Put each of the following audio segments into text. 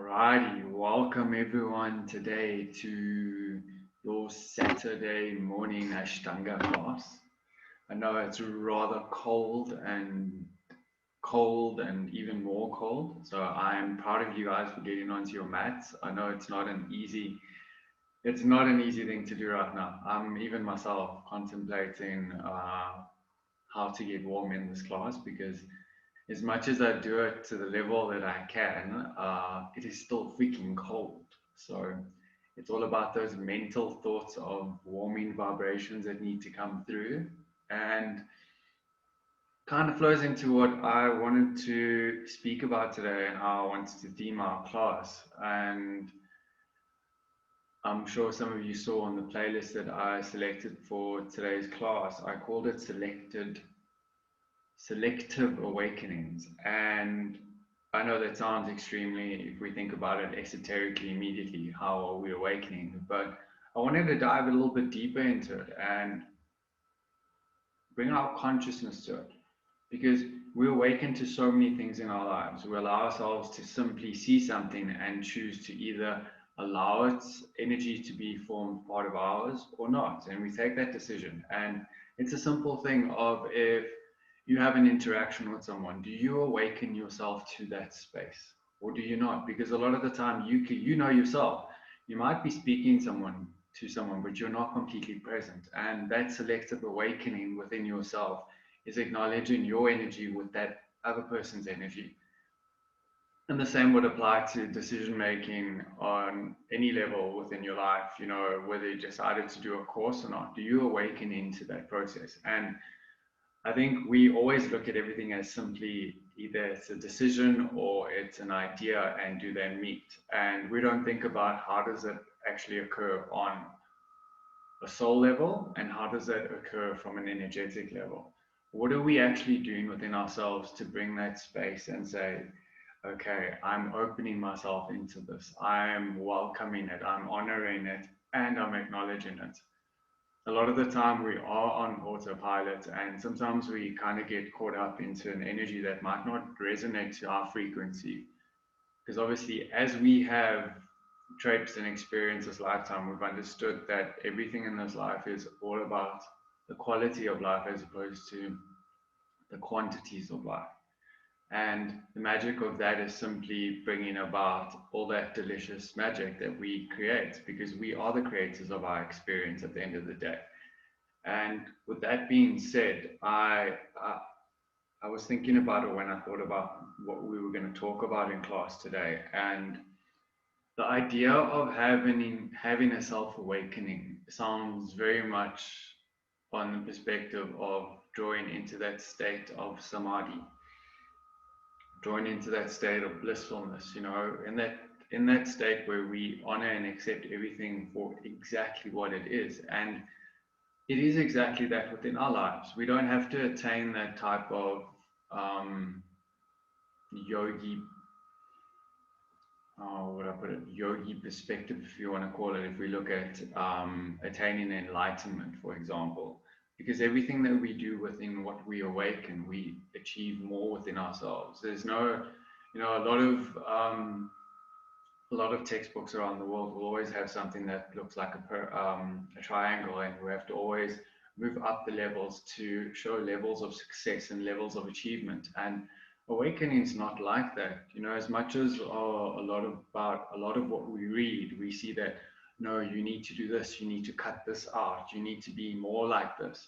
Alrighty, welcome everyone today to your Saturday morning Ashtanga class. I know it's rather cold and even more cold. So I'm proud of you guys for getting onto your mats. I know it's not an easy thing to do right now. I'm even myself contemplating how to get warm in this class because as much as I do it to the level that I can, it is still freaking cold. So it's all about those mental thoughts of warming vibrations that need to come through. And kind of flows into what I wanted to speak about today and how I wanted to theme our class. And I'm sure some of you saw on the playlist that I selected for today's class, I called it Selective Awakenings. And I know that sounds extremely, if we think about it esoterically immediately, how are we awakening? But I wanted to dive a little bit deeper into it and bring our consciousness to it. Because we awaken to so many things in our lives. We allow ourselves to simply see something and choose to either allow its energy to be formed part of ours or not. And we take that decision. And it's a simple thing of if you have an interaction with someone, do you awaken yourself to that space or do you not? Because a lot of the time you know yourself, you might be speaking to someone, but you're not completely present. And that selective awakening within yourself is acknowledging your energy with that other person's energy. And the same would apply to decision making on any level within your life, whether you decided to do a course or not. Do you awaken into that process? And I think we always look at everything as simply either it's a decision or it's an idea and do they meet? And we don't think about how does it actually occur on a soul level and how does that occur from an energetic level? What are we actually doing within ourselves to bring that space and say, okay, I'm opening myself into this. I'm welcoming it. I'm honoring it and I'm acknowledging it. A lot of the time we are on autopilot and sometimes we kind of get caught up into an energy that might not resonate to our frequency. Because obviously as we have traipsed and experienced this lifetime, we've understood that everything in this life is all about the quality of life as opposed to the quantities of life. And the magic of that is simply bringing about all that delicious magic that we create because we are the creators of our experience at the end of the day. And with that being said, I was thinking about it when I thought about what we were going to talk about in class today. And the idea of having a self-awakening sounds very much on the perspective of drawing into that state of samadhi, drawing into that state of blissfulness, in that state where we honor and accept everything for exactly what it is. And it is exactly that within our lives. We don't have to attain that type of yogi, what I put it, yogi perspective, if you want to call it, if we look at attaining enlightenment, for example, because everything that we do within what we awaken, we achieve more within ourselves. There's no, a lot of textbooks around the world will always have something that looks like a triangle, and we have to always move up the levels to show levels of success and levels of achievement. And awakening is not like that. As much as a lot of what we read, we see that no, you need to do this, you need to cut this out, you need to be more like this.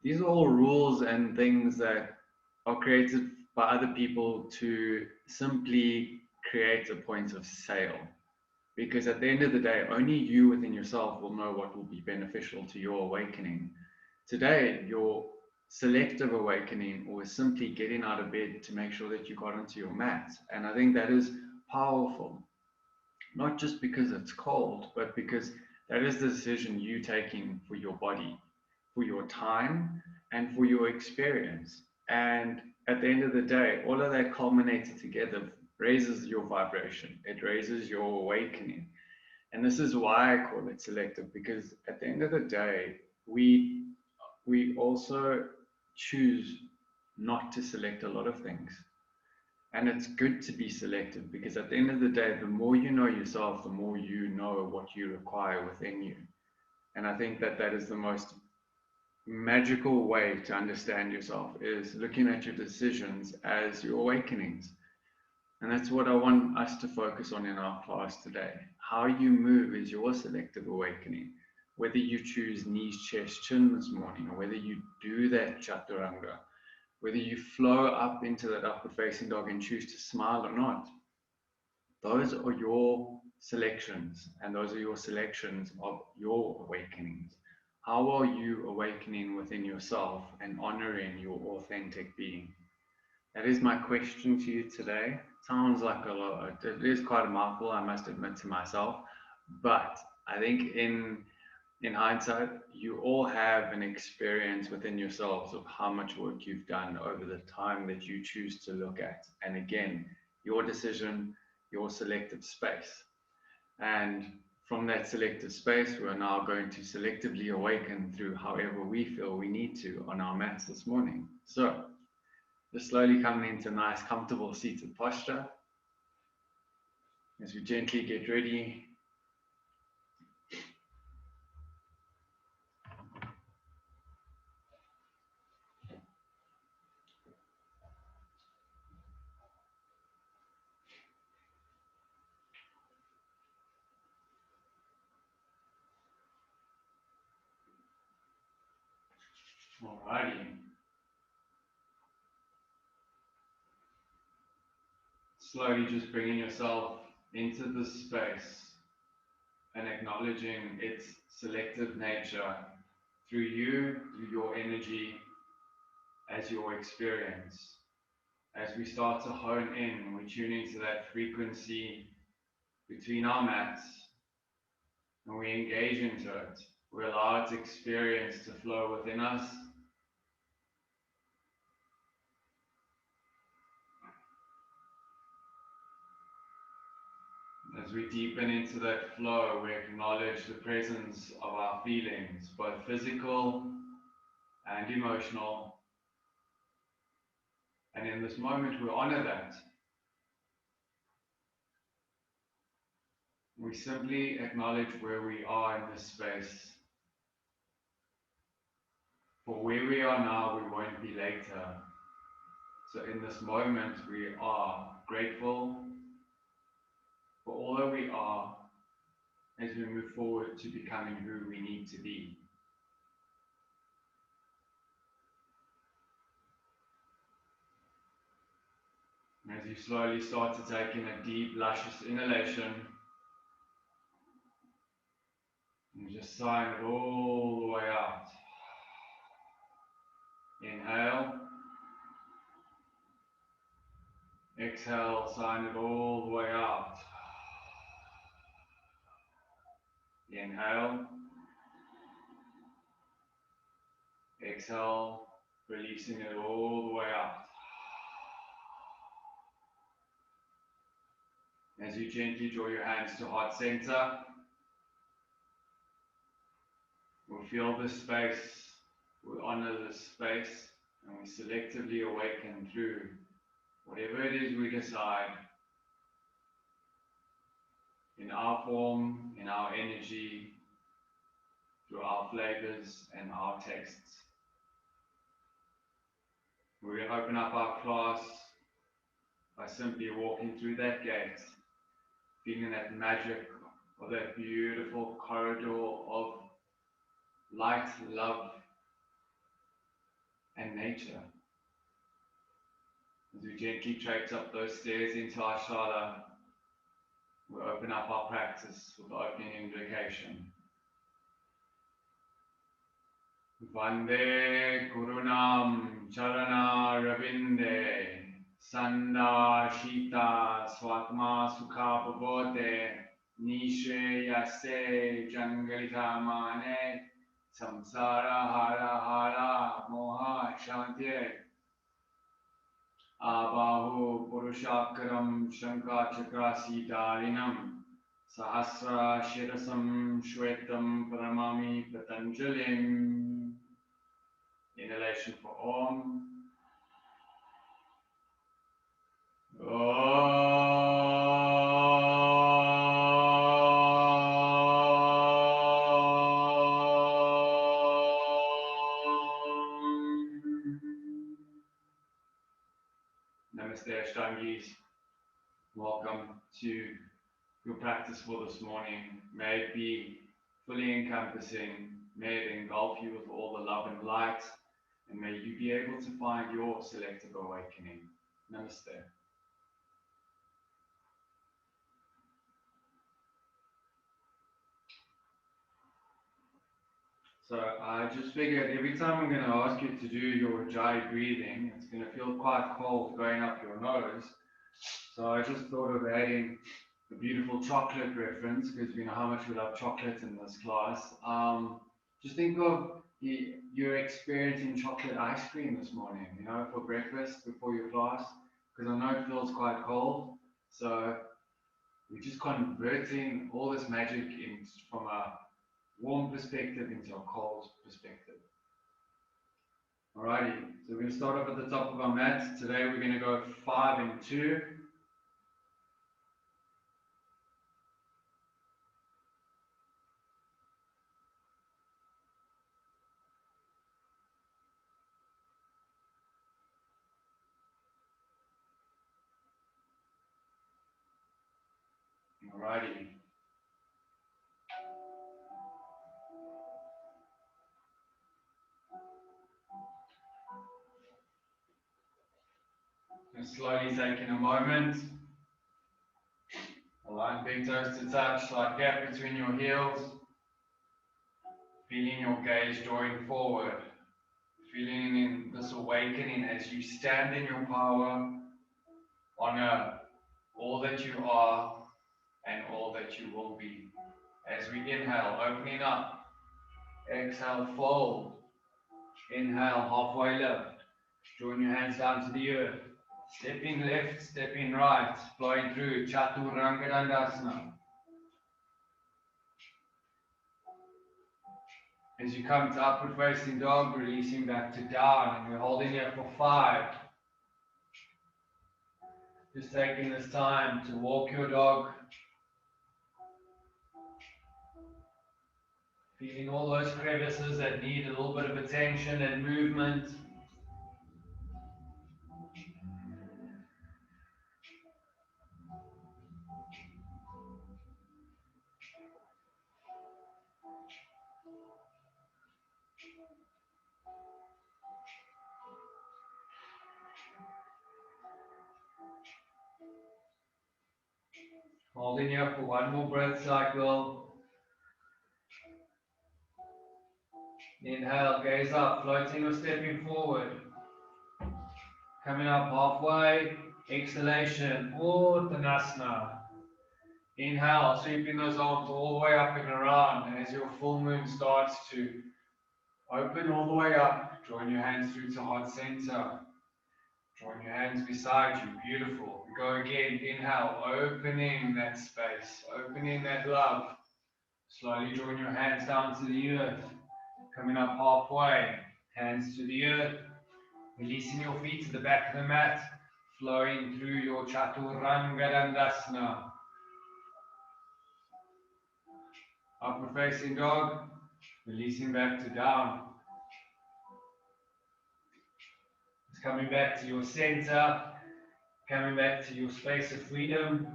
These are all rules and things that are created by other people to simply create a point of sale. Because at the end of the day, only you within yourself will know what will be beneficial to your awakening. Today, your selective awakening was simply getting out of bed to make sure that you got onto your mat. And I think that is powerful, not just because it's cold, but because that is the decision you taking for your body, for your time, and for your experience. And at the end of the day, all of that culminated together raises your vibration. It raises your awakening. And this is why I call it selective, because at the end of the day, we also choose not to select a lot of things. And it's good to be selective, because at the end of the day, the more you know yourself, the more you know what you require within you. And I think that that is the most magical way to understand yourself, is looking at your decisions as your awakenings. And that's what I want us to focus on in our class today. How you move is your selective awakening. Whether you choose knees, chest, chin this morning, or whether you do that chaturanga, whether you flow up into that upward facing dog and choose to smile or not, those are your selections, and those are your selections of your awakenings. How are you awakening within yourself and honoring your authentic being? That is my question to you today. Sounds like a lot. It is quite a mouthful, I must admit to myself. But I think in hindsight, you all have an experience within yourselves of how much work you've done over the time that you choose to look at. And again, your decision, your selective space. And from that selective space, we're now going to selectively awaken through however we feel we need to on our mats this morning. So, just slowly coming into a nice, comfortable seated posture as we gently get ready. Alrighty. Slowly just bringing yourself into this space and acknowledging its selective nature through you, through your energy, as your experience. As we start to hone in, we're tuning to that frequency between our mats, and we engage into it. We allow its experience to flow within us. As we deepen into that flow, we acknowledge the presence of our feelings, both physical and emotional. And in this moment, we honor that. We simply acknowledge where we are in this space. For where we are now, we won't be later. So in this moment, we are grateful for all that we are as we move forward to becoming who we need to be. And as you slowly start to take in a deep, luscious inhalation, and just sign it all the way out. Inhale. Exhale, sign it all the way out. Inhale. Exhale, releasing it all the way out. As you gently draw your hands to heart center, we'll feel this space, we'll honor this space, and we selectively awaken through whatever it is we decide, in our form, in our energy, through our flavors and our tastes. We're going to open up our class by simply walking through that gate, feeling that magic of that beautiful corridor of light, love, and nature. As we gently traipse up those stairs into our shala, we open up our practice with the opening invocation. Vande Gurunam Charana Ravinde Sanda Shita Swatma Sukha Bhavote Nishe Yase Jangalita Mane Samsara Hara Hara Moha Shanti Abahu Purushakaram Shankha Chakrasi Darinam Sahasra Shirasam Shwetam Paramami Patanjalim. Inhalation for Om. Namaste Ashtangis. Welcome to your practice for this morning. May it be fully encompassing. May it engulf you with all the love and light. And may you be able to find your selective awakening. Namaste. So I just figured every time I'm going to ask you to do your Ujjayi breathing, it's going to feel quite cold going up your nose. So I just thought of adding a beautiful chocolate reference, because we know how much we love chocolate in this class. Just think of you're experiencing chocolate ice cream this morning, for breakfast before your class, because I know it feels quite cold. So we're just converting all this magic from a warm perspective into a cold perspective. Alrighty, so we're going to start off at the top of our mat. Today we're going to go 5 and 2. Alrighty. And slowly taking a moment. Align big toes to touch, slight gap between your heels. Feeling your gaze drawing forward. Feeling in this awakening as you stand in your power. Honor all that you are and all that you will be. As we inhale, opening up. Exhale, fold. Inhale, halfway lift. Drawing your hands down to the earth. Stepping left, stepping right. Flowing through Chaturanga Dandasana. As you come to upward facing dog, releasing back to down. And we're holding here for 5. Just taking this time to walk your dog. Feeling all those crevices that need a little bit of attention and movement. Holding here for one more breath cycle. Inhale, gaze up, floating or stepping forward. Coming up halfway, exhalation, Uttanasana. Inhale, sweeping those arms all the way up and around, and as your full moon starts to open all the way up, drawing your hands through to heart center. Drawing your hands beside you, beautiful. We go again, inhale, opening that space, opening that love. Slowly drawing your hands down to the earth. Coming up halfway, hands to the earth. Releasing your feet to the back of the mat, flowing through your Chaturanga Dandasana. Upward facing dog, releasing back to down. It's coming back to your center, coming back to your space of freedom.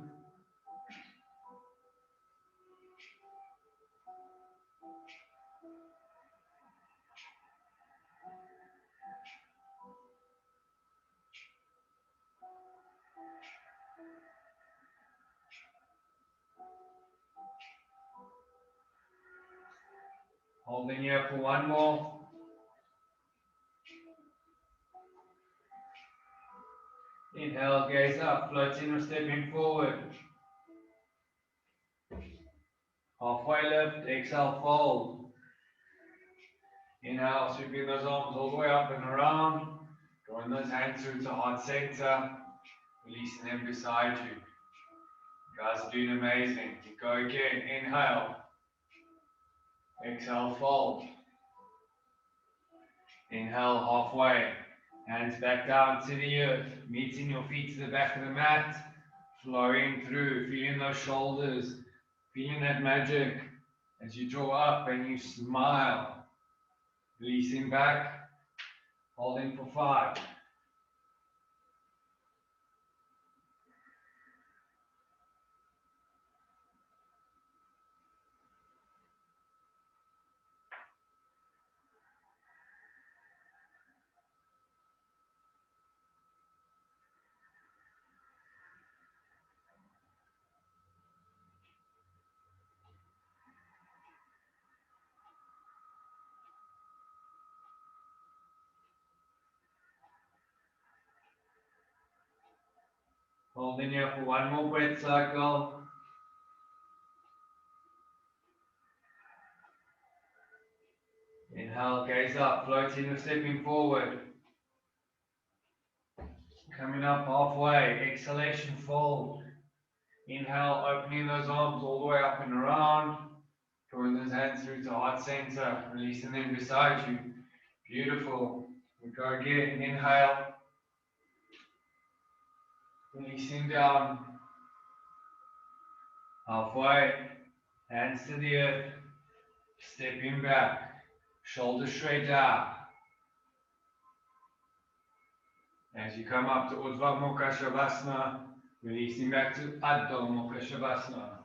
Holding here for one more. Inhale, gaze up, floating or stepping forward. Halfway lift, exhale, fold. Inhale, sweeping those arms all the way up and around. Drawing those hands through to heart center. Releasing them beside you. You guys are doing amazing. You go again, inhale. Exhale, fold. Inhale, halfway. Hands back down to the earth. Meeting your feet to the back of the mat. Flowing through, feeling those shoulders. Feeling that magic as you draw up and you smile. Releasing back. Holding for 5. Holding here for one more breath cycle. Inhale, gaze up, floating or stepping forward. Coming up halfway, exhalation, fold. Inhale, opening those arms all the way up and around. Drawing those hands through to heart center, releasing them beside you. Beautiful. We go again, inhale. Releasing down. Halfway, hands to the earth. Stepping back, shoulders straight out. As you come up to Urdhva Mukha Shavasana, releasing back to Adho Mukha Shavasana.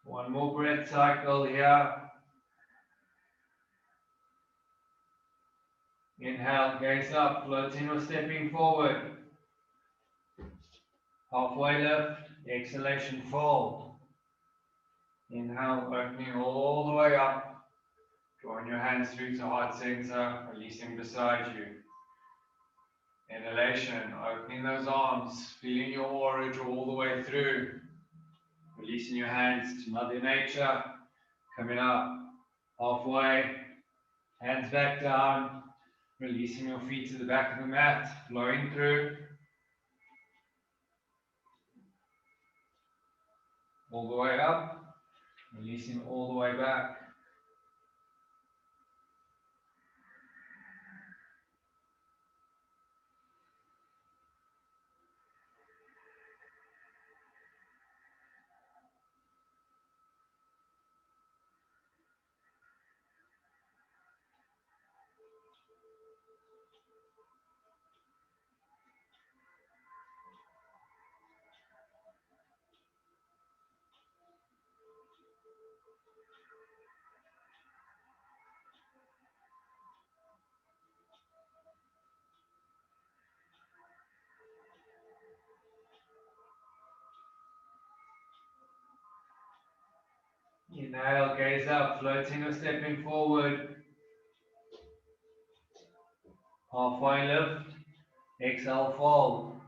One more breath cycle here. Inhale, gaze up, floating or stepping forward. Halfway lift, exhalation, fold. Inhale, opening all the way up. Drawing your hands through to heart center, releasing beside you. Inhalation, opening those arms, feeling your aura draw all the way through. Releasing your hands to Mother Nature. Coming up, halfway, hands back down. Releasing your feet to the back of the mat, flowing through. All the way up, releasing all the way back. Inhale, gaze up, floating or stepping forward. Halfway lift. Exhale, fold.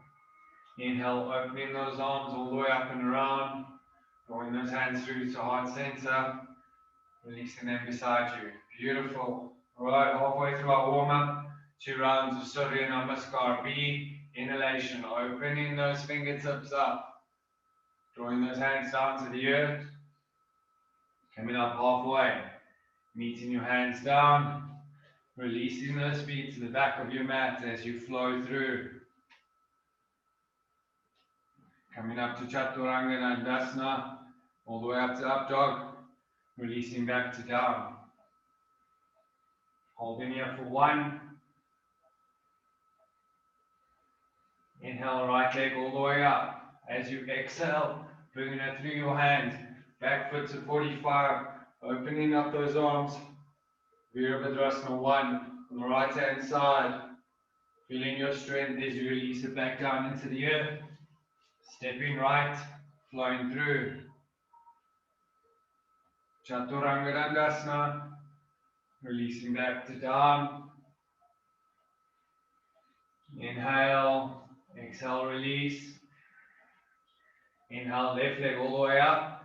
Inhale, opening those arms all the way up and around. Drawing those hands through to heart center. Releasing them beside you. Beautiful. Alright, halfway through our warm-up. 2 rounds of Surya Namaskar B. Inhalation, opening those fingertips up. Drawing those hands down to the earth. Coming up halfway. Meeting your hands down. Releasing those feet to the back of your mat as you flow through. Coming up to Chaturanga Dandasana. All the way up to Up Dog. Releasing back to down. Holding here for 1. Inhale, right leg all the way up. As you exhale, bringing it through your hands. Back foot to 45. Opening up those arms. Virabhadrasana 1 on the right hand side. Feeling your strength as you release it back down into the earth. Stepping right, flowing through. Chaturanga Dandasana. Releasing back to down. Inhale, exhale, release. Inhale, left leg all the way up.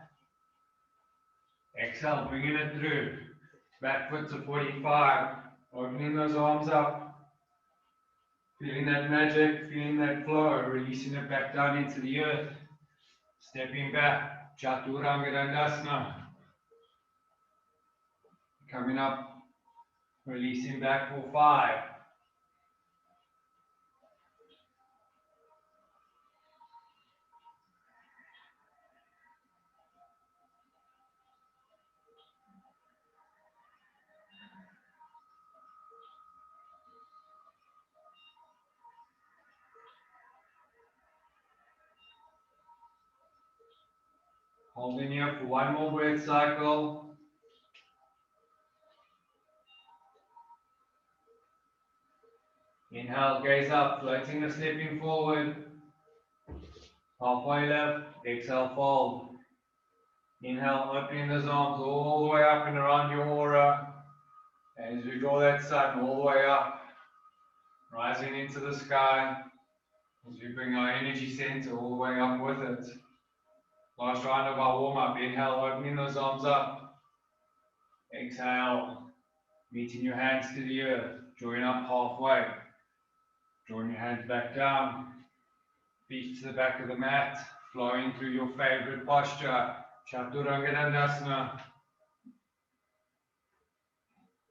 Exhale, bringing it through. Back foot to 45. Opening those arms up. Feeling that magic, feeling that flow. Releasing it back down into the earth. Stepping back. Chaturanga Dandasana. Coming up. Releasing back for 5. Hold in here for one more breath cycle. Inhale, gaze up, floating or stepping forward. Halfway lift, exhale, fold. Inhale, opening those arms all the way up and around your aura. As we draw that sun all the way up, rising into the sky. As we bring our energy center all the way up with it. Last round of our warm-up. Inhale, opening those arms up. Exhale, meeting your hands to the earth. Drawing up halfway. Drawing your hands back down. Feet to the back of the mat. Flowing through your favorite posture. Chaturanga Dandasana.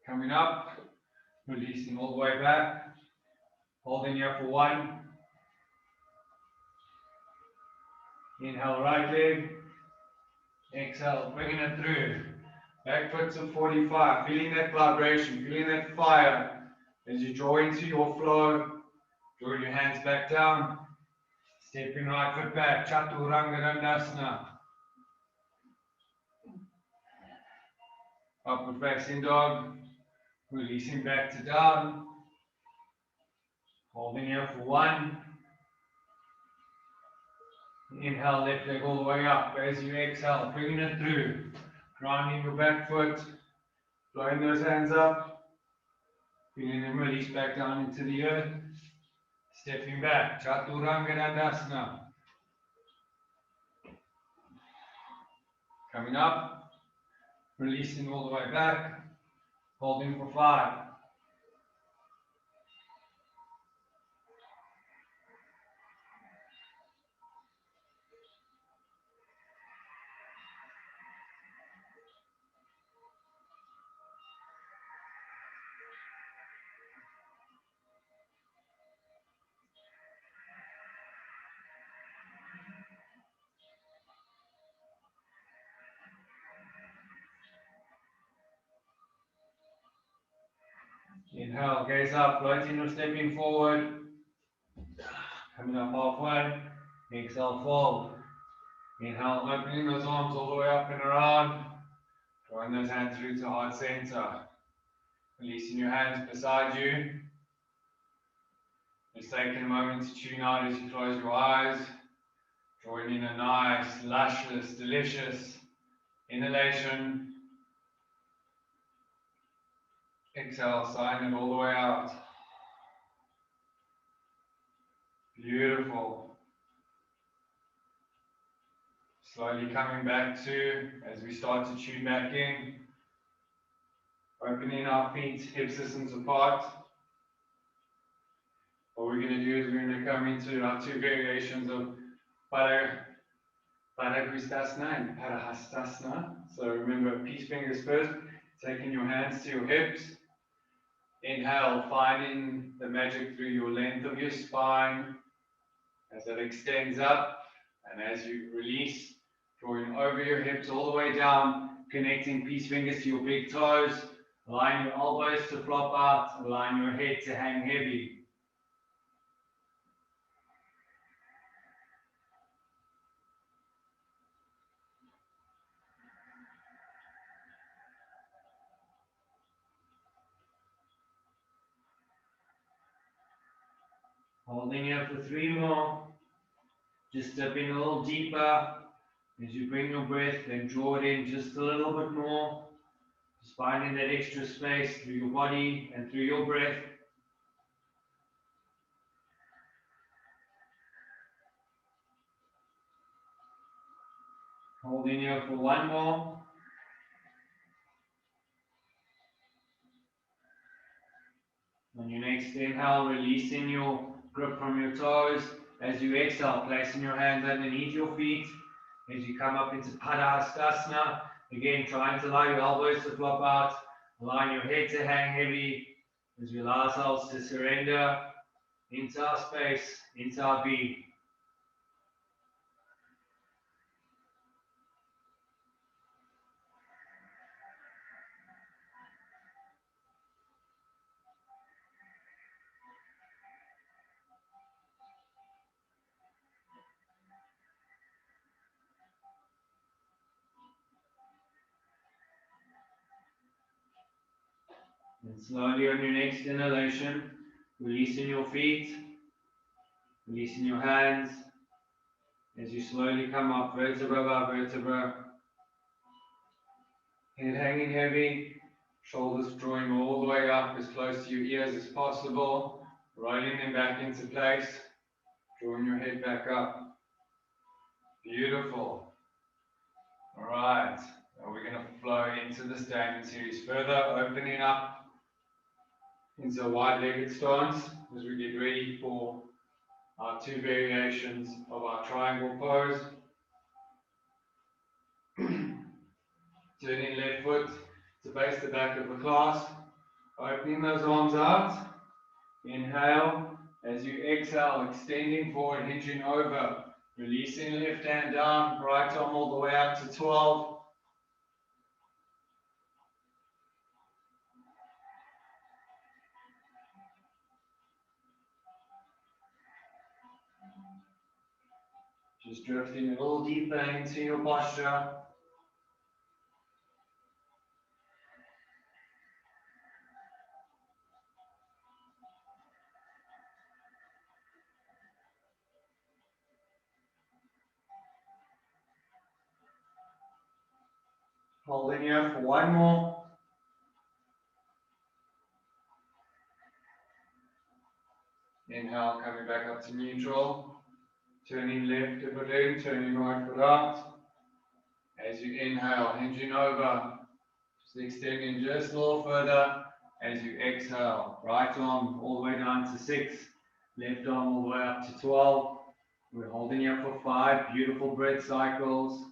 Coming up. Releasing all the way back. Holding here for one. Inhale, right leg. Exhale, bringing it through. Back foot to 45. Feeling that vibration, feeling that fire. As you draw into your flow, draw your hands back down. Stepping right foot back. Chaturanga Dandasana. Upward facing dog. Releasing back to down. Holding here for one. Inhale, left leg all the way up. As you exhale, bringing it through. Grounding your back foot. Blowing those hands up. Feeling them release back down into the earth. Stepping back. Chaturanga Dandasana. Coming up. Releasing all the way back. Holding for 5. Inhale, gaze up, floating or stepping forward. Coming up halfway. Exhale, fold. Inhale, opening those arms all the way up and around. Drawing those hands through to heart center. Releasing your hands beside you. Just taking a moment to tune out as you close your eyes. Drawing in a nice, luscious, delicious inhalation. Exhale, sign it all the way out. Beautiful. Slowly coming back to, as we start to tune back in, opening our feet, hip systems apart. What we're going to do is we're going to come into our 2 variations of Paragristasana and Parahastasana. So remember, peace fingers first, taking your hands to your hips. Inhale, finding the magic through your length of your spine as it extends up. And as you release, drawing over your hips all the way down, connecting peace fingers to your big toes, allowing your elbows to flop out, allowing your head to hang heavy. Holding here for 3 more. Just dipping a little deeper. As you bring your breath, then draw it in just a little bit more. Just finding that extra space through your body and through your breath. Holding here for 1 more. On your next inhale, releasing your grip from your toes. As you exhale, placing your hands underneath your feet. As you come up into Padahastasana, again trying to allow your elbows to flop out, allowing your head to hang heavy. As we allow ourselves to surrender into our space, into our being. And slowly on your next inhalation, releasing your feet, releasing your hands, as you slowly come up vertebra by vertebra, head hanging heavy, shoulders drawing all the way up as close to your ears as possible, rolling them back into place, drawing your head back up. Beautiful. All right, now we're going to flow into the standing series further, opening up into a wide-legged stance as we get ready for our two variations of our triangle pose. Turning left foot to face the back of the class, opening those arms out. Inhale, as you exhale, extending forward, hinging over, releasing left hand down, right arm all the way up to 12. Just drifting a little deeper into your posture. Holding here for one more. Inhale, coming back up to neutral. Turning left foot in, turning right foot out. As you inhale, hinging over. Just extending just a little further. As you exhale, right arm all the way down to 6. Left arm all the way up to 12. We're holding here for 5 beautiful breath cycles.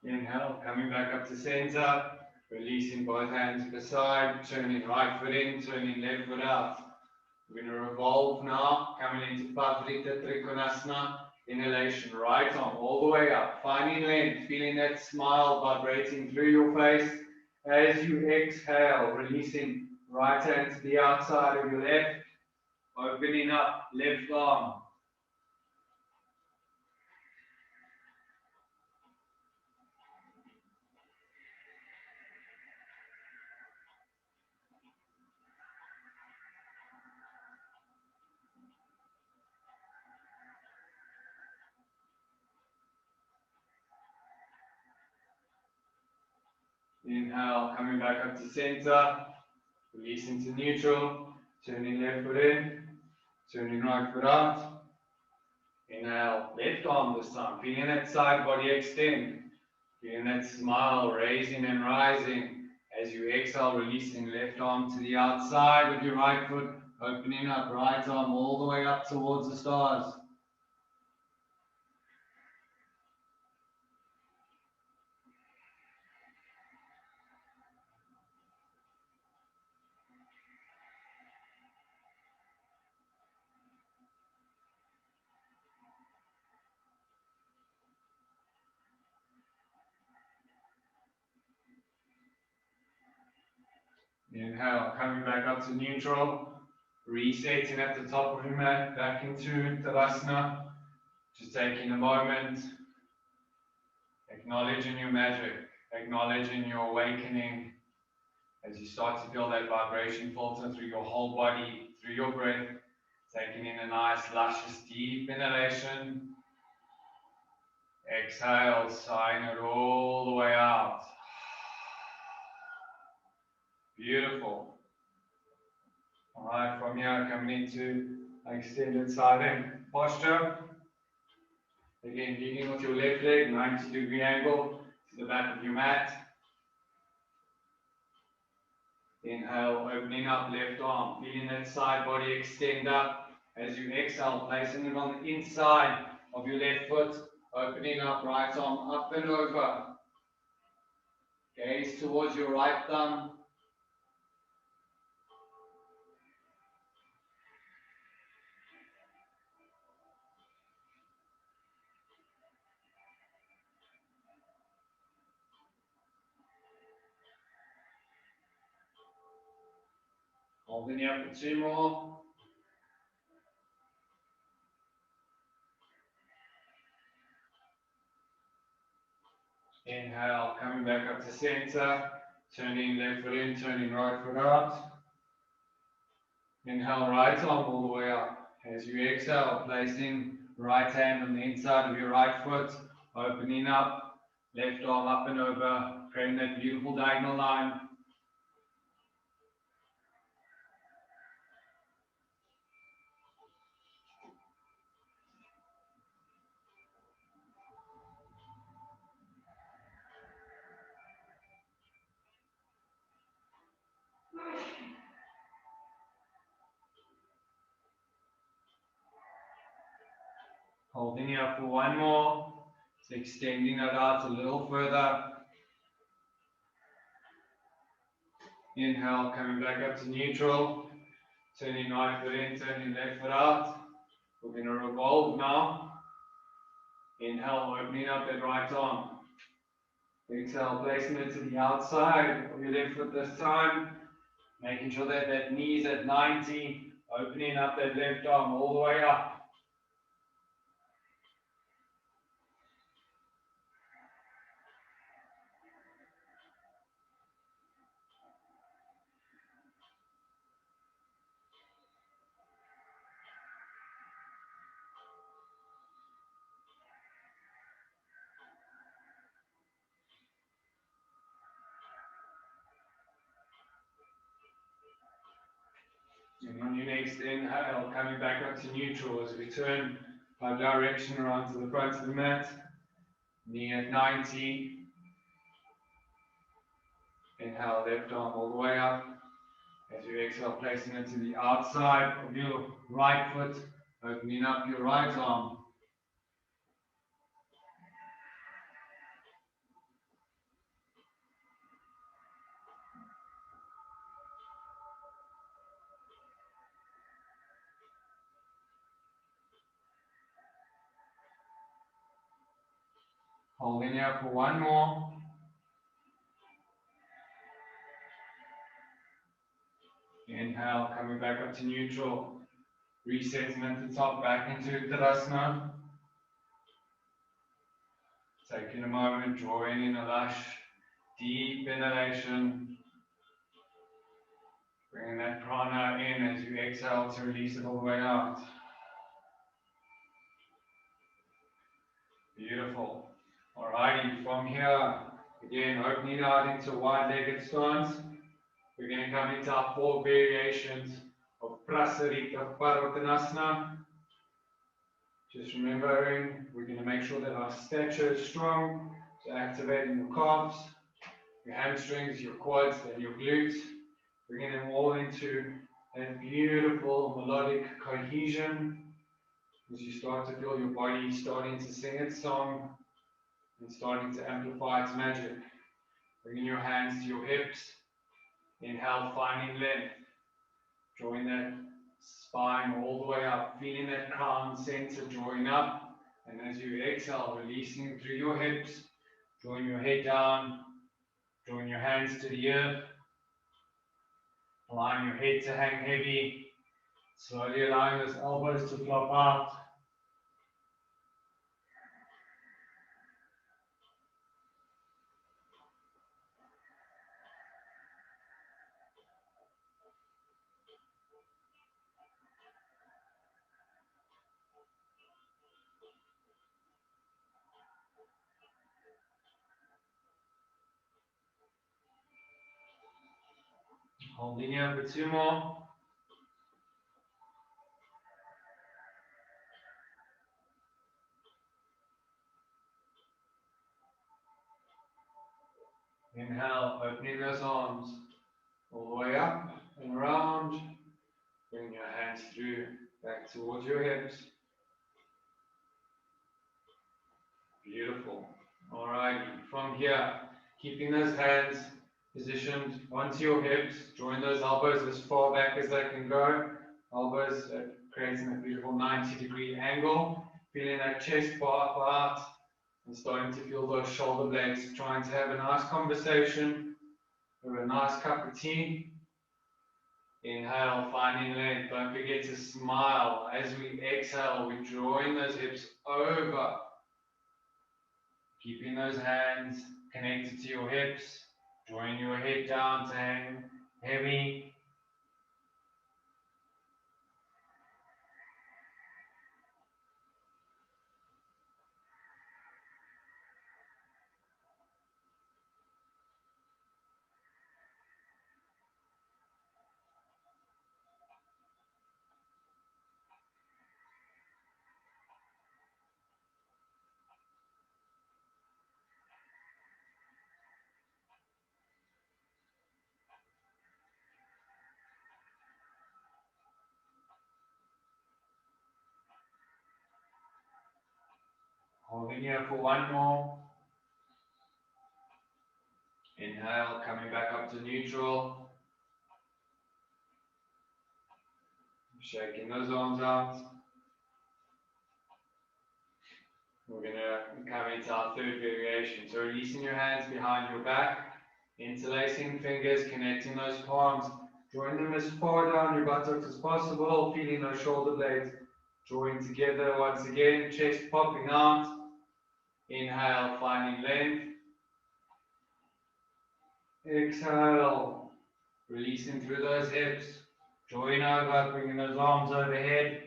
Inhale, coming back up to center, releasing both hands to the side, turning right foot in, turning left foot out. We're going to revolve now, coming into Pavrita Trikonasana. Inhalation, right arm all the way up, finding length, feeling that smile vibrating through your face. As you exhale, releasing right hand to the outside of your left, opening up left arm. Inhale, coming back up to center, releasing to neutral, turning left foot in, turning right foot out. Inhale, left arm this time, feeling that side body extend, feeling that smile raising and rising. As you exhale, releasing left arm to the outside of your right foot, opening up right arm all the way up towards the stars. Inhale, coming back up to neutral, resetting at the top of your mat, back into Tadasana. Just taking a moment, acknowledging your magic, acknowledging your awakening as you start to feel that vibration filter through your whole body, through your breath, taking in a nice, luscious, deep inhalation. Exhale, sighing it all the way out. Beautiful. All right, from here, coming into extended side angle posture. Again, leading with your left leg, 90-degree angle to the back of your mat. Inhale, opening up left arm, feeling that side body extend up. As you exhale, placing it on the inside of your left foot, opening up right arm up and over. Gaze towards your right thumb. Holding here for 2 more. Inhale, coming back up to center, turning left foot in, turning right foot out. Inhale, right arm all the way up. As you exhale, placing right hand on the inside of your right foot, opening up, left arm up and over, creating that beautiful diagonal line. Holding here for 1 more. So extending that out a little further. Inhale, coming back up to neutral. Turning right foot in, turning left foot out. We're going to revolve now. Inhale, opening up that right arm. Exhale, placing it to the outside of your left foot this time. Making sure that that knee's at 90. Opening up that left arm all the way up. And on your next inhale, coming back up to neutral as we turn our direction around to the front of the mat. Knee at 90. Inhale, left arm all the way up. As you exhale, placing it to the outside of your right foot, opening up your right arm. Holding here for 1 more. Inhale, coming back up to neutral. Resetting at the top, back into Tadasana. Taking a moment, drawing in a lush, deep inhalation. Bringing that prana in as you exhale to release it all the way out. Beautiful. Alrighty, from here, again, opening out into wide-legged stance. We're going to come into our 4 variations of Prasarita Parvattanasana. Just remembering, we're going to make sure that our stature is strong. So activating your calves, your hamstrings, your quads, and your glutes. Bringing them all into that beautiful melodic cohesion as you start to feel your body starting to sing its song and starting to amplify its magic. Bringing your hands to your hips. Inhale, finding length. Drawing that spine all the way up. Feeling that crown center drawing up. And as you exhale, releasing through your hips. Drawing your head down. Drawing your hands to the earth. Allowing your head to hang heavy. Slowly allowing those elbows to flop out. Holding here for 2 more. Inhale, opening those arms all the way up and around. Bring your hands through, back towards your hips. Beautiful. Alright, from here, keeping those hands positioned onto your hips, drawing those elbows as far back as they can go. Elbows creating a beautiful 90-degree angle. Feeling that chest bar out and starting to feel those shoulder blades. Trying to have a nice conversation or a nice cup of tea. Inhale, finding length. Don't forget to smile. As we exhale, we're drawing those hips over. Keeping those hands connected to your hips. Drawing your head down to hang heavy. Holding here for one more. Inhale, coming back up to neutral. Shaking those arms out. We're going to come into our third variation. So releasing your hands behind your back, interlacing fingers, connecting those palms, drawing them as far down your buttocks as possible, feeling those shoulder blades drawing together once again, chest popping out. Inhale, finding length. Exhale, releasing through those hips, drawing over, bringing those arms overhead.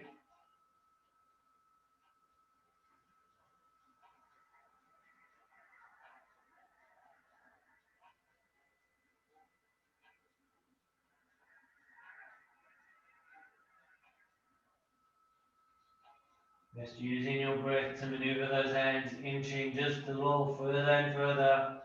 Just using your breath to maneuver those hands, inching just a little further and further.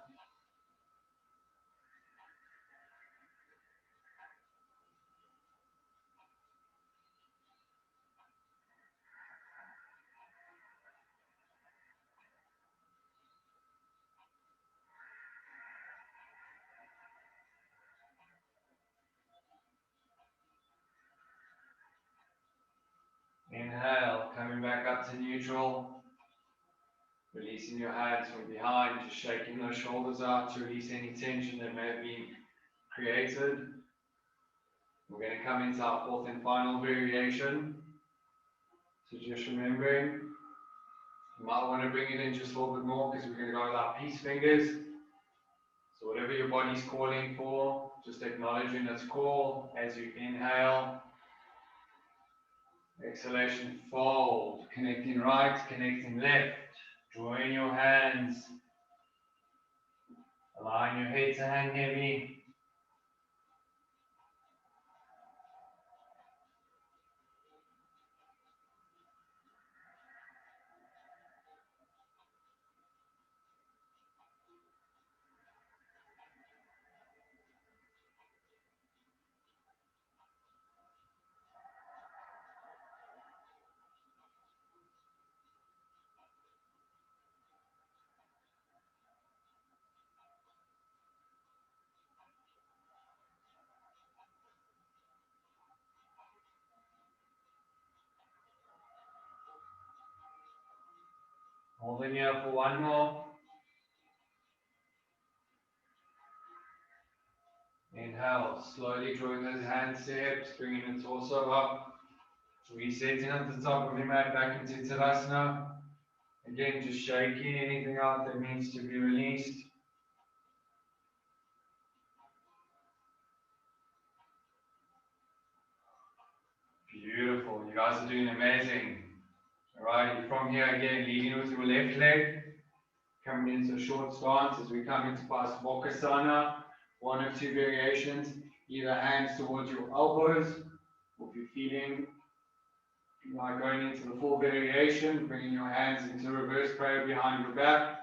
Inhale, coming back up to neutral. Releasing your hands from behind, just shaking those shoulders out to release any tension that may have been created. We're going to come into our fourth and final variation. So just remembering, you might want to bring it in just a little bit more because we're going to go with our peace fingers. So whatever your body's calling for, just acknowledging its call as you inhale. Exhalation, fold, connecting right, connecting left, drawing your hands, allowing your head to hang heavy. Holding here for one more. Inhale, slowly drawing those hands to hips, bringing the torso up. Resetting at the top of your mat back into Tadasana. Again, just shaking anything out that needs to be released. Beautiful, you guys are doing amazing. Alright, from here again, leading with your left leg. Coming into a short stance as we come into Pasvokasana. One or two variations, either hands towards your elbows, or if you're feeling like going into the full variation, bringing your hands into reverse prayer behind your back.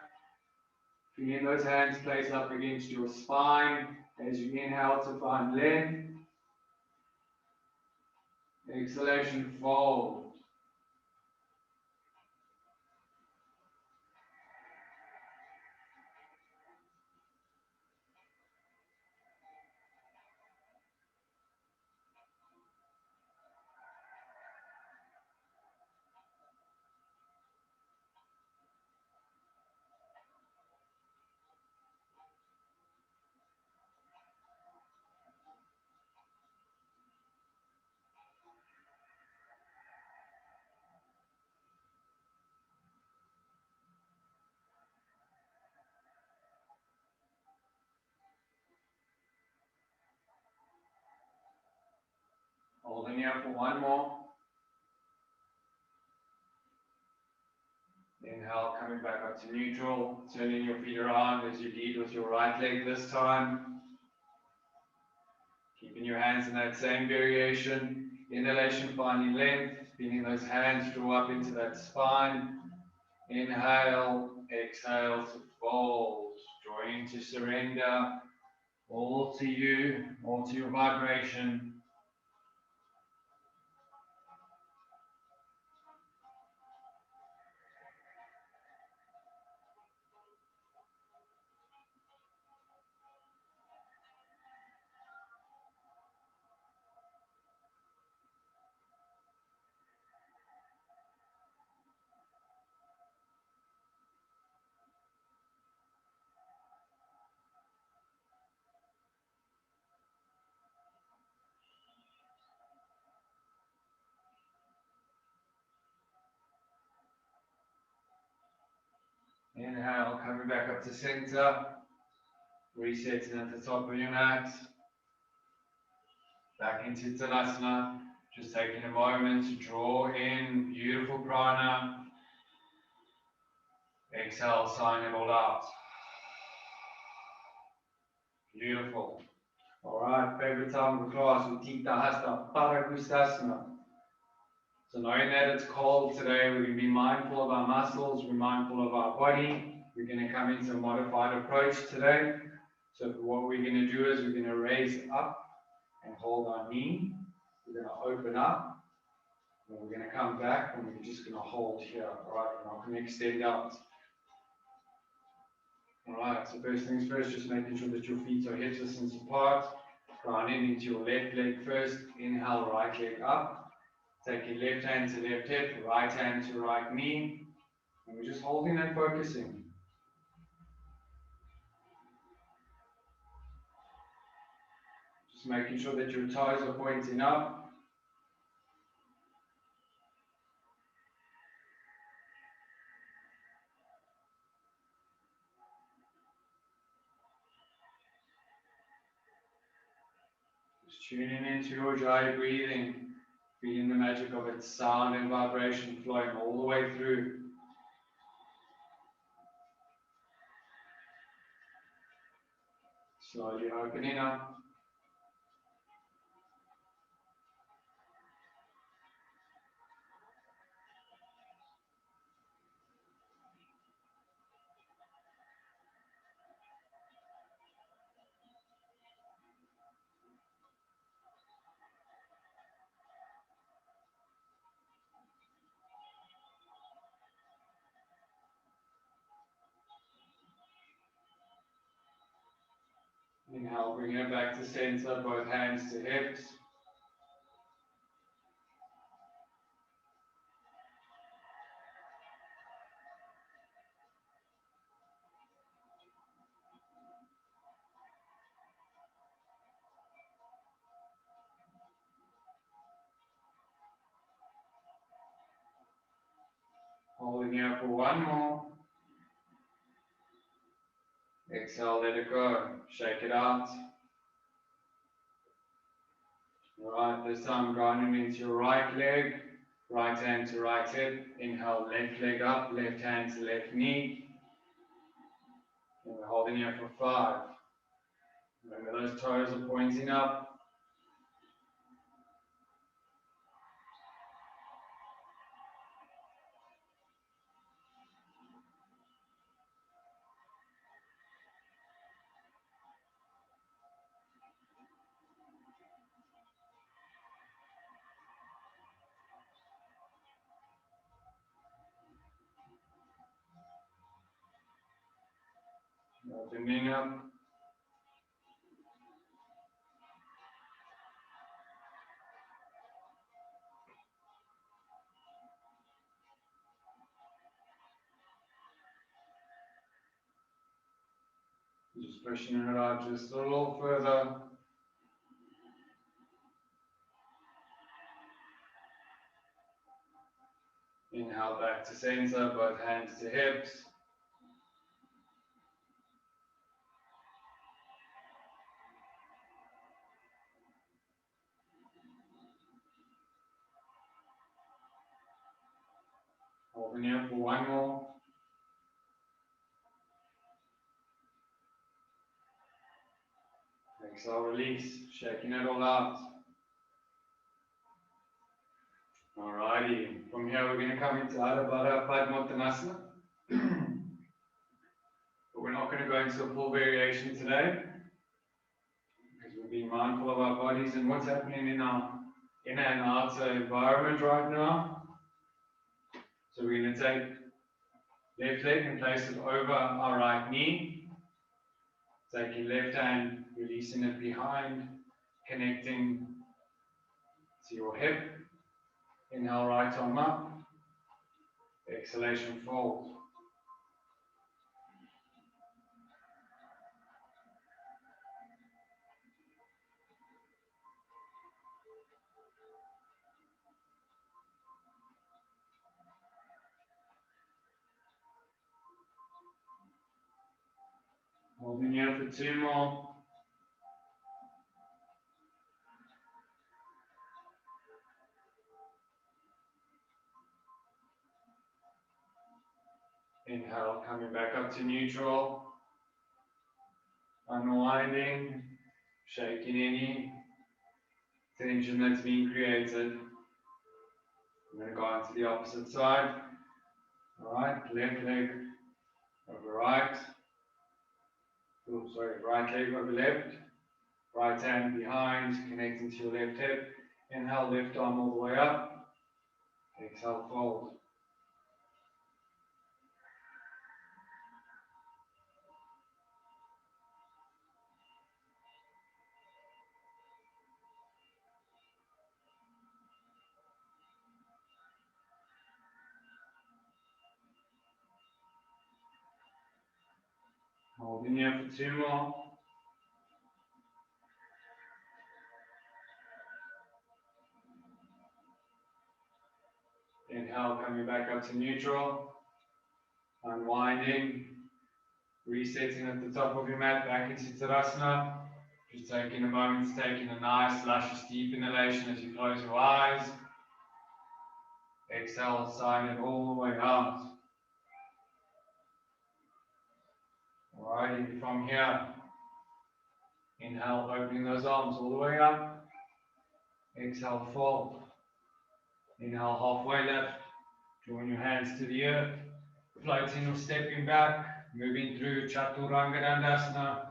Feeling those hands placed up against your spine as you inhale to find length. Exhalation, fold. Holding here for one more. Inhale, coming back up to neutral, turning your feet around as you lead with your right leg this time. Keeping your hands in that same variation. Inhalation, finding length, feeling those hands draw up into that spine. Inhale, exhale to fold, drawing to surrender, all to you, all to your vibration. Inhale, coming back up to center, resetting at the top of your mat, back into Tadasana, just taking a moment to draw in beautiful prana, exhale, sign it all out. Beautiful. Alright, favorite time of the class, Utthita Hasta Parakustasana. So knowing that it's cold today, we're going to be mindful of our muscles, we're mindful of our body. We're going to come into a modified approach today. So what we're going to do is we're going to raise up and hold our knee. We're going to open up, and we're going to come back, and we're just going to hold here. Alright, we're not going to extend out. Alright, so first things first, just making sure that your feet are hip distance apart. Grounding into your left leg first. Inhale, right leg up. Take your left hand to left hip, right hand to right knee. And we're just holding and focusing. Just making sure that your toes are pointing up. Just tuning into your Ujjayi breathing. Feeling the magic of its sound and vibration flowing all the way through. Slowly opening up. Inhale, bringing it back to center, both hands to hips. Holding here for one more. Exhale, let it go. Shake it out. Alright, this time grounding into your right leg. Right hand to right hip. Inhale, left leg up. Left hand to left knee. And we're holding here for 5. Remember those toes are pointing up. Opening up. Just pushing it out just a little further. Inhale back to center, both hands to hips. Holding here for one more. Exhale, release, shaking it all out. Alrighty, from here we're going to come into Adho Baddha Padmottanasana. But we're not going to go into a full variation today because we're being mindful of our bodies and what's happening in our inner and outer environment right now. So we're going to take left leg and place it over our right knee. Taking left hand, releasing it behind, connecting to your hip. Inhale, right arm up. Exhalation, fold. Holding here for two more. Inhale, coming back up to neutral. Unwinding, shaking any tension that's being created. I'm going to go on to the opposite side. Alright, left leg over right. Oh, sorry, right leg over left. Right hand behind, connecting to your left hip. Inhale, left arm all the way up. Exhale, fold. Holding here for two more. Inhale, coming back up to neutral. Unwinding. Resetting at the top of your mat, back into Tadasana. Just taking a moment, taking a nice, luscious, deep inhalation as you close your eyes. Exhale, sign it all the way out. Alrighty, from here, inhale, opening those arms all the way up. Exhale, fold. Inhale, halfway left. Drawing your hands to the earth. Floating or stepping back. Moving through Chaturanga Dandasana.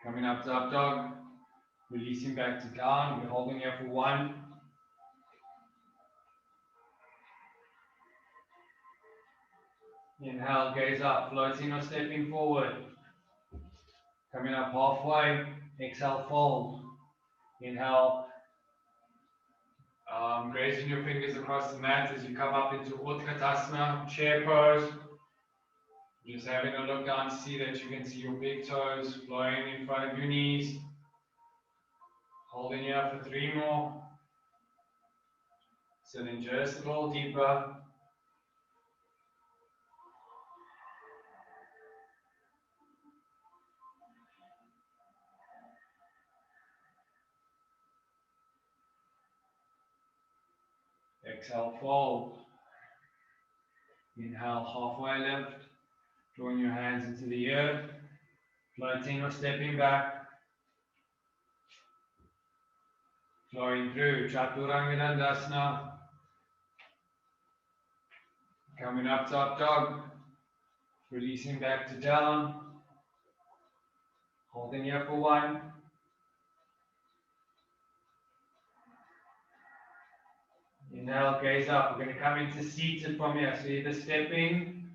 Coming up to up dog. Releasing back to down. We're holding here for one. Inhale, gaze up. Floating or stepping forward. Coming up halfway. Exhale, fold. Inhale. Grazing your fingers across the mat as you come up into Utkatasana, chair pose. Just having a look down to see that you can see your big toes flowing in front of your knees. Holding here for three more. Sitting just a little deeper. Exhale, fold. Inhale, halfway left. Drawing your hands into the earth. Floating or stepping back. Flowing through Chaturanga Dandasana. Coming up to up dog. Releasing back to down. Holding here for one. Inhale, gaze up. We're going to come into seated from here. So either stepping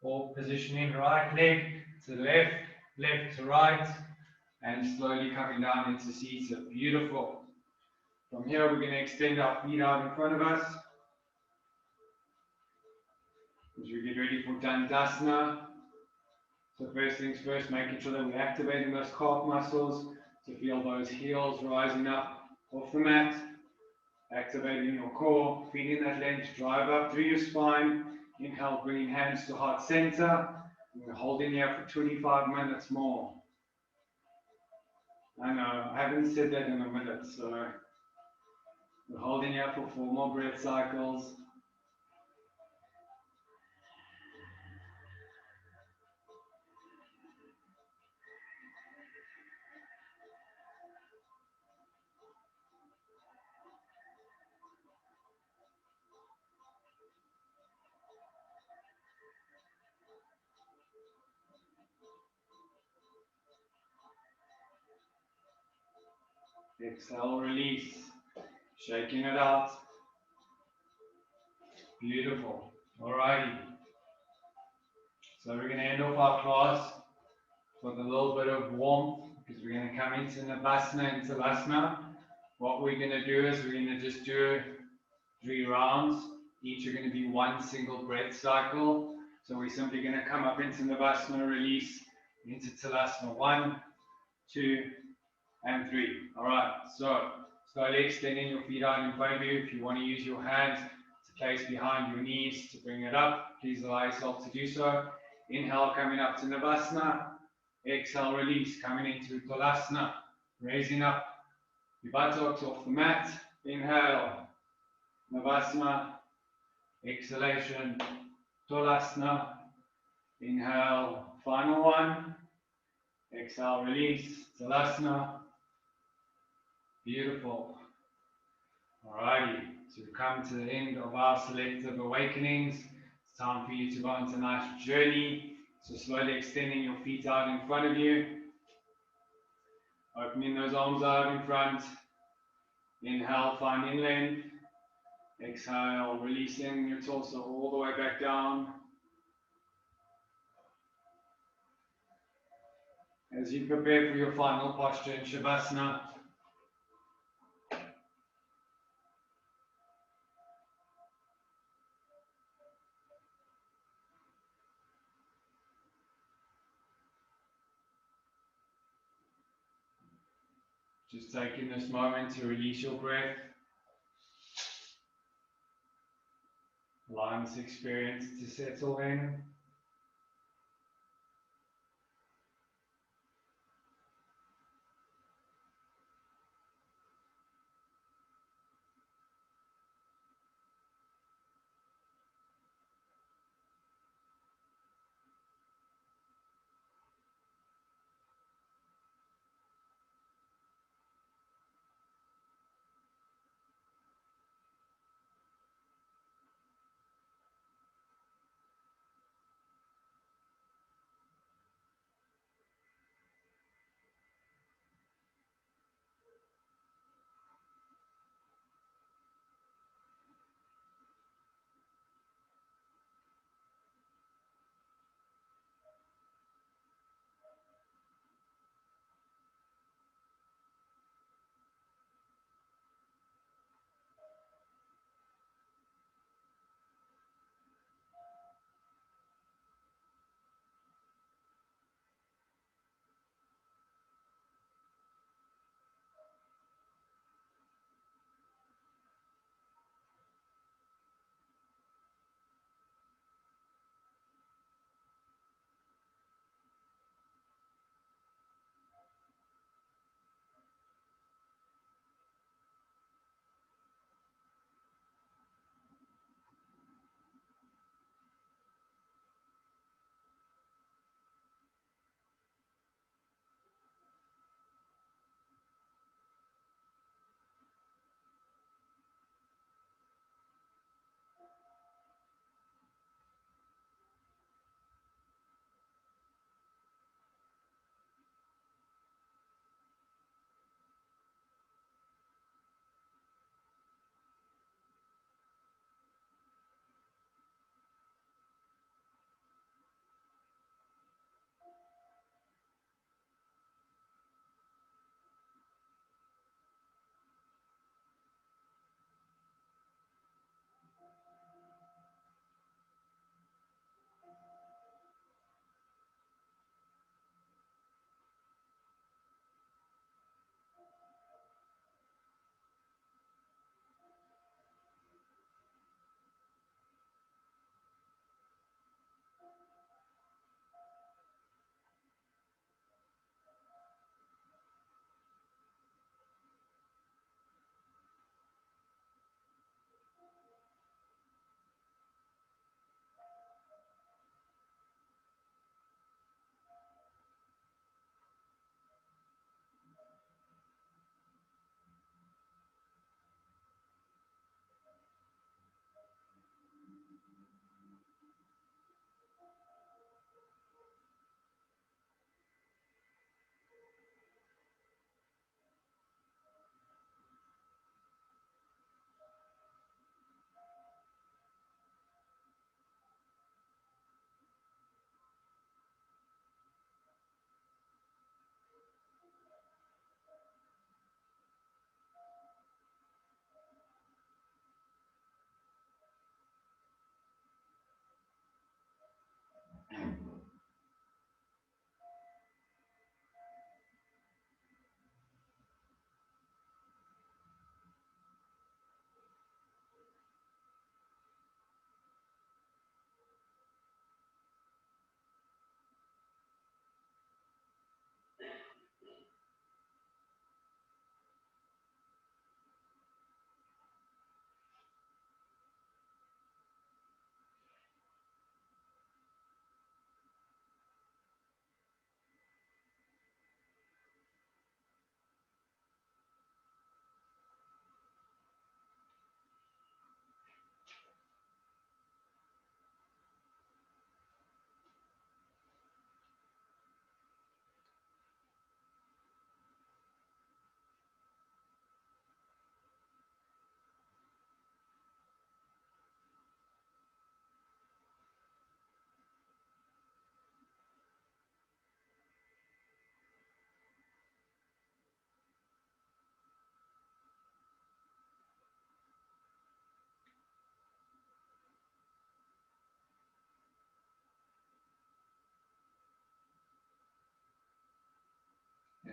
or positioning right leg to left, left to right, and slowly coming down into seated. Beautiful. From here, we're going to extend our feet out in front of us. As we get ready for Dandasana. So first things first, making sure that we're activating those calf muscles to feel those heels rising up off the mat. Activating your core, feeling that length, drive up through your spine. Inhale, bringing hands to heart center. We're holding here for 25 minutes more. I know, I haven't said that in a minute, so We're holding here for 4 more breath cycles. Exhale, release. Shaking it out. Beautiful. Alrighty. So we're going to end off our class with a little bit of warmth because we're going to come into Navasana and Talasana. What we're going to do is we're going to just do 3 rounds. Each are going to be 1 single breath cycle. So we're simply going to come up into Navasana, release, into Talasana. 1, 2, and 3. Alright, so slowly extending your feet out in front of you. If you want to use your hands to place behind your knees to bring it up, please allow yourself to do so. Inhale, coming up to Navasana. Exhale, release, coming into Talasana. Raising up your buttocks off the mat. Inhale, Navasana. Exhalation, Talasana. Inhale, final one. Exhale, release, Talasana. Beautiful. Alrighty, so we've come to the end of our selective awakenings. It's time for you to go on a nice journey. So slowly extending your feet out in front of you. Opening those arms out in front. Inhale, finding length. Exhale, releasing your torso all the way back down. As you prepare for your final posture in Shavasana, just taking this moment to release your breath. Allowing this experience to settle in.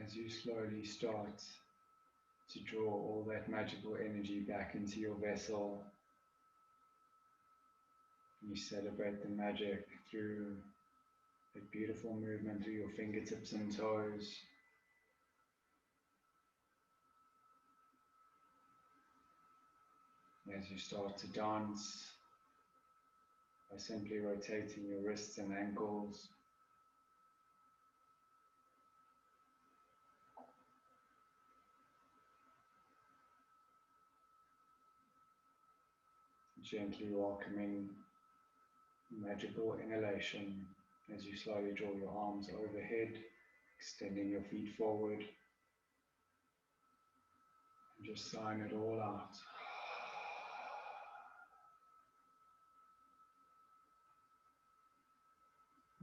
As you slowly start to draw all that magical energy back into your vessel, you celebrate the magic through a beautiful movement through your fingertips and toes. As you start to dance by simply rotating your wrists and ankles, gently welcoming magical inhalation as you slowly draw your arms overhead, extending your feet forward, and just sign it all out.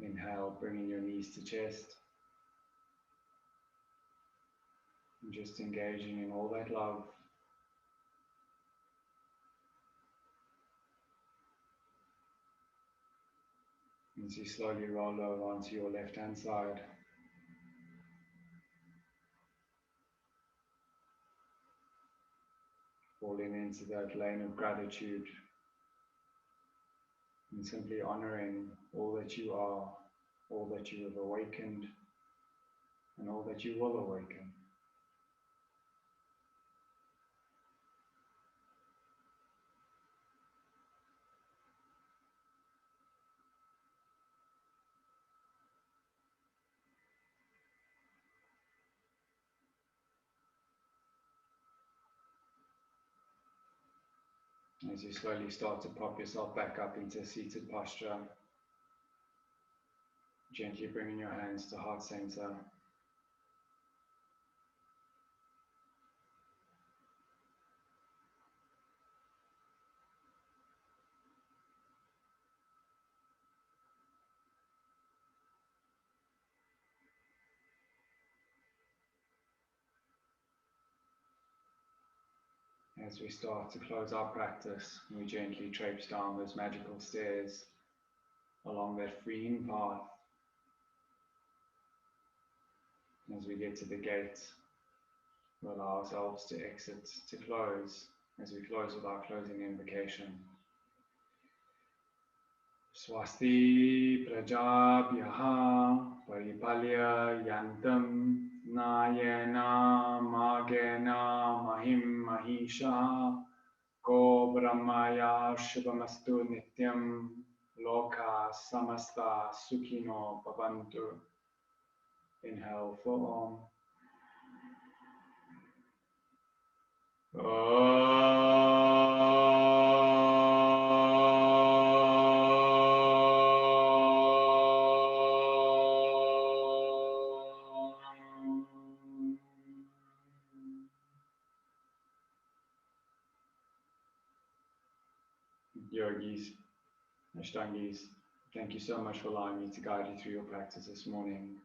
Inhale, bringing your knees to chest, and just engaging in all that love. As you slowly roll over onto your left-hand side, falling into that lane of gratitude and simply honoring all that you are, all that you have awakened, and all that you will awaken. As you slowly start to pop yourself back up into a seated posture, gently bringing your hands to heart center. As we start to close our practice, we gently traipse down those magical stairs along that freeing path. As we get to the gate, we allow ourselves to exit, to close, as we close with our closing invocation. Swasti prajabhyaha paripalya yantam nayena magena mahim mahisha ko brahmaya shubhamastu nityam loka samasta sukhino bhavantu. Inhale for Yogis, Ashtangis, thank you so much for allowing me to guide you through your practice this morning.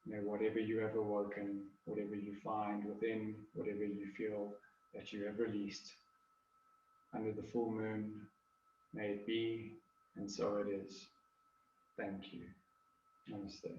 May whatever you have awoken, whatever you find within, whatever you feel that you have released under the full moon, may it be, and so it is. Thank you. Namaste.